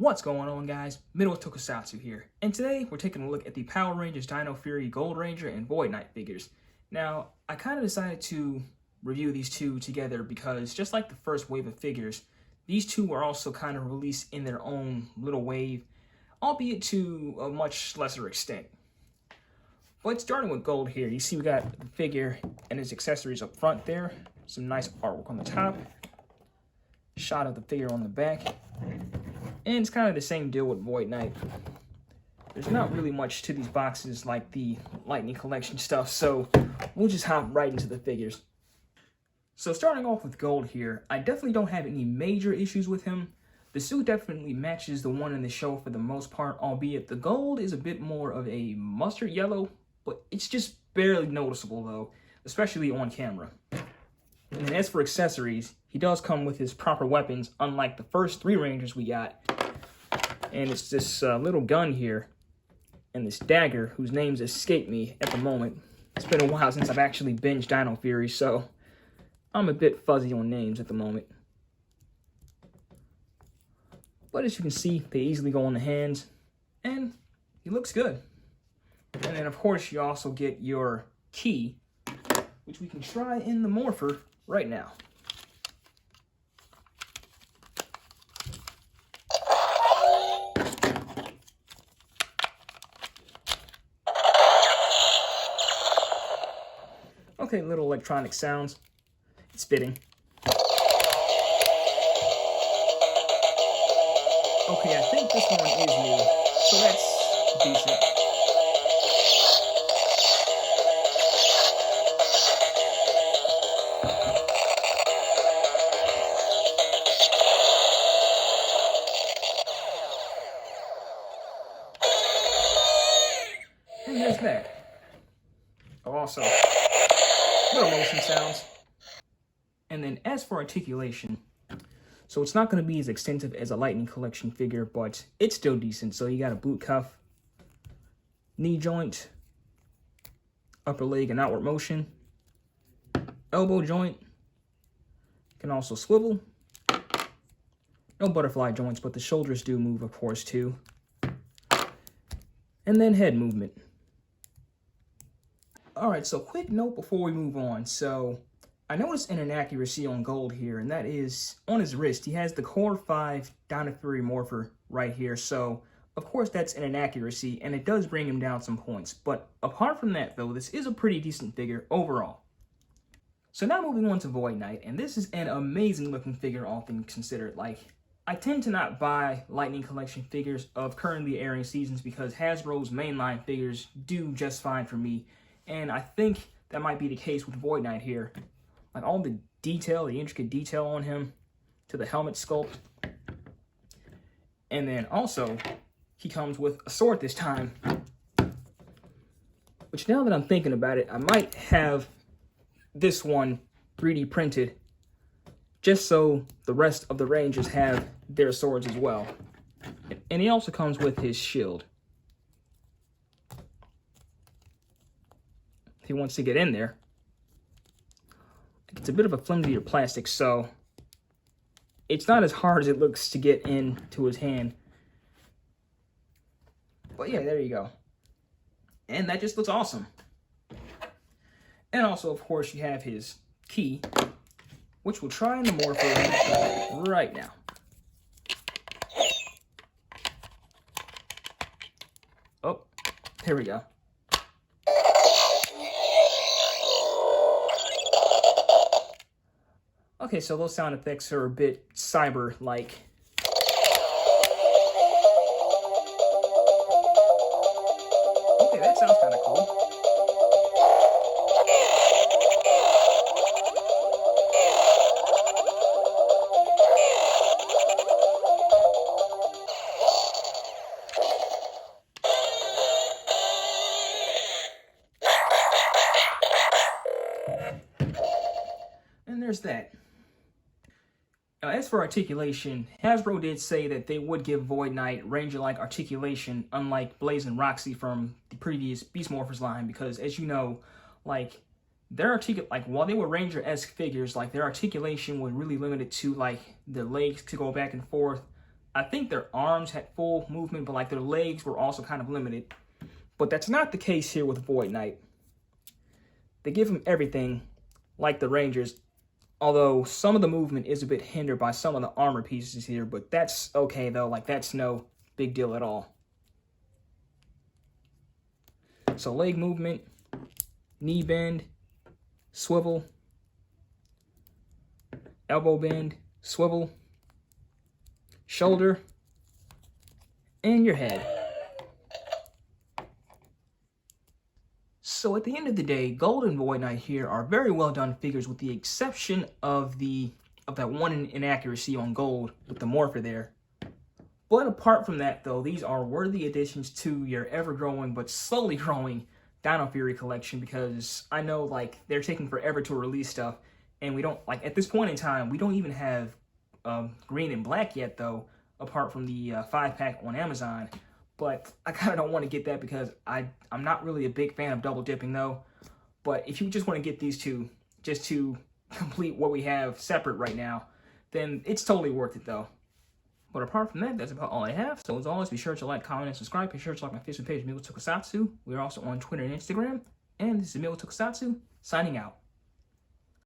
What's going on, guys? Middle Tokusatsu here, and today we're taking a look at the Power Rangers Dino Fury Gold Ranger and Void Knight figures. Now, I kind of decided to review these two together because just like the first wave of figures, these two were also kind of released in their own little wave, albeit to a much lesser extent. But starting with gold here, you see we got the figure and its accessories up front there, some nice artwork on the top, shot of the figure on the back. And it's kind of the same deal with Void Knight. There's not really much to these boxes like the Lightning Collection stuff, so we'll just hop right into the figures. So starting off with gold here, I definitely don't have any major issues with him. The suit definitely matches the one in the show for the most part, albeit the gold is a bit more of a mustard yellow, but it's just barely noticeable though, especially on camera. And then as for accessories, he does come with his proper weapons, unlike the first three Rangers we got. And it's this little gun here, and this dagger, whose names escape me at the moment. It's been a while since I've actually binged Dino Fury, so I'm a bit fuzzy on names at the moment. But as you can see, they easily go on the hands, and he looks good. And then, of course, you also get your key, which we can try in the morpher right now. Okay, little electronic sounds. It's fitting. Okay, I think this one is new, so that's decent. And there's that. Also, little motion sounds. And then as for articulation, so it's not going to be as extensive as a Lightning Collection figure, but it's still decent. So you got a boot cuff, knee joint, upper leg and outward motion, elbow joint, can also swivel. No butterfly joints, but the shoulders do move, of course, too. And then head movement. Alright, so quick note before we move on. So, I noticed an inaccuracy on gold here, and that is on his wrist. He has the Core 5 Dino Fury Morpher right here, so of course that's an inaccuracy, and it does bring him down some points. But apart from that, though, this is a pretty decent figure overall. So now moving on to Void Knight, and this is an amazing looking figure, all things considered. Like, I tend to not buy Lightning Collection figures of currently airing seasons because Hasbro's mainline figures do just fine for me. And I think that might be the case with Void Knight here. Like all the detail, the intricate detail on him, to the helmet sculpt. And then also, he comes with a sword this time. Which now that I'm thinking about it, I might have this one 3D printed. Just so the rest of the Rangers have their swords as well. And he also comes with his shield. He wants to get in there. It's a bit of a flimsier plastic, so it's not as hard as it looks to get into his hand. But yeah, there you go. And that just looks awesome. And also, of course, you have his key, which we'll try in the morpher right now. Oh, here we go. Okay, so those sound effects are a bit cyber-like. Okay, that sounds kind of cool. And there's that. Now, as for articulation, Hasbro did say that they would give Void Knight Ranger-like articulation, unlike Blaze and Roxy from the previous Beast Morphers line, because as you know, like, their while they were Ranger-esque figures, like, their articulation was really limited to, like, the legs to go back and forth, I think their arms had full movement, but like their legs were also kind of limited. But that's not the case here with Void Knight. They give him everything like the Rangers, although some of the movement is a bit hindered by some of the armor pieces here, but that's okay though, like that's no big deal at all. So leg movement, knee bend, swivel, elbow bend, swivel, shoulder, and your head. So at the end of the day, Gold and Void Knight here are very well done figures, with the exception of that one inaccuracy on Gold with the morpher there. But apart from that though, these are worthy additions to your ever-growing but slowly growing Dino Fury collection, because I know like they're taking forever to release stuff, and we don't, like at this point in time, we don't even have green and black yet though, apart from the 5-pack on Amazon. But I kind of don't want to get that because I'm not really a big fan of double dipping though. But if you just want to get these two just to complete what we have separate right now, then it's totally worth it though. But apart from that, that's about all I have. So as always, be sure to like, comment, and subscribe. Be sure to like my Facebook page, Migo Tokusatsu. We're also on Twitter and Instagram. And this is Migo Tokusatsu, signing out.